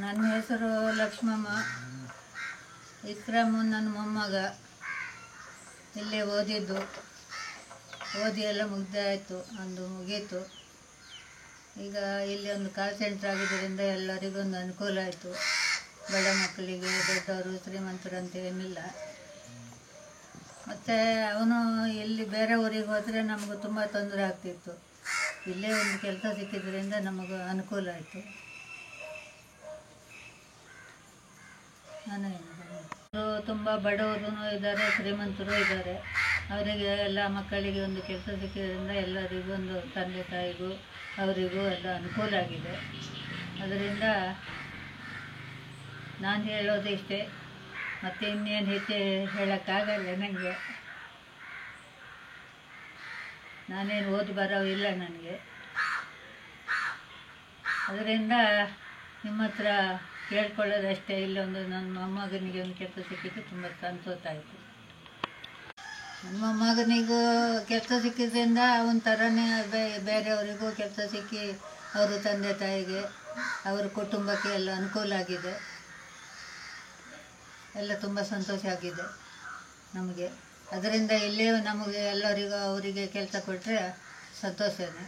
ನನ್ನ ಹೆಸರು ಲಕ್ಷ್ಮಮ್ಮ. ವಿಕ್ರಮ್ ನನ್ನ ಮೊಮ್ಮಗ. ಇಲ್ಲೇ ಓದಿದ್ದು, ಓದಿ ಎಲ್ಲ ಮುಗ್ದಾಯಿತು, ಒಂದು ಮುಗೀತು. ಈಗ ಇಲ್ಲಿ ಒಂದು ಕಾಲ್ ಸೆಂಟ್ರ್ ಆಗಿದ್ದರಿಂದ ಎಲ್ಲರಿಗೂ ಒಂದು ಅನುಕೂಲ ಆಯಿತು. ಬಡ ಮಕ್ಕಳಿಗೆ, ದೊಡ್ಡವರು, ಶ್ರೀಮಂತರು ಅಂತ ಏನಿಲ್ಲ. ಮತ್ತು ಅವನು ಇಲ್ಲಿ ಬೇರೆ ಊರಿಗೆ ಹೋದರೆ ನಮಗೂ ತುಂಬ ತೊಂದರೆ ಆಗ್ತಿತ್ತು. ಇಲ್ಲೇ ಒಂದು ಕೆಲಸ ಸಿಕ್ಕಿದ್ರಿಂದ ನಮಗೂ ಅನುಕೂಲ ಆಯಿತು. ತುಂಬ ಬಡವರು ಇದ್ದಾರೆ, ಶ್ರೀಮಂತರು ಇದ್ದಾರೆ. ಅವರಿಗೆ ಎಲ್ಲ ಮಕ್ಕಳಿಗೆ ಒಂದು ಕೆಲಸ ಸಿಕ್ಕಿದ್ರಿಂದ ಎಲ್ಲರಿಗೂ ಒಂದು ತಂದೆ ತಾಯಿಗೂ ಅವರಿಗೂ ಎಲ್ಲ ಅನುಕೂಲ ಆಗಿದೆ. ಅದರಿಂದ ನಾನು ಹೇಳೋದು ಇಷ್ಟೇ, ಮತ್ತು ಇನ್ನೇನು ಹೆಚ್ಚು ಹೇಳೋಕ್ಕಾಗಲ್ಲ ನನಗೆ. ನಾನೇನು ಓದಿ ಬರೋವಿಲ್ಲ ನನಗೆ. ಅದರಿಂದ ನಿಮ್ಮ ಹತ್ರ ಕೇಳ್ಕೊಳ್ಳೋದಷ್ಟೇ. ಇಲ್ಲೊಂದು ನನ್ನ ಮೊಮ್ಮಗನಿಗೆ ಒಂದು ಕೆಲಸ ಸಿಕ್ಕಿದ್ದು ತುಂಬ ಸಂತೋಷ ಆಯಿತು. ನನ್ನ ಮೊಮ್ಮಗನಿಗೂ ಕೆಲಸ ಸಿಕ್ಕಿದ್ರಿಂದ ಅವನ ಥರನೇ ಬೇರೆಯವರಿಗೂ ಕೆಲಸ ಸಿಕ್ಕಿ ಅವರ ತಂದೆ ತಾಯಿಗೆ, ಅವರ ಕುಟುಂಬಕ್ಕೆ ಎಲ್ಲ ಅನುಕೂಲ ಆಗಿದೆ. ಎಲ್ಲ ತುಂಬ ಸಂತೋಷ ಆಗಿದೆ ನಮಗೆ. ಅದರಿಂದ ಇಲ್ಲೇ ನಮಗೆ ಎಲ್ಲರಿಗೂ ಅವರಿಗೆ ಕೆಲಸ ಕೊಟ್ಟರೆ ಸಂತೋಷನೇ.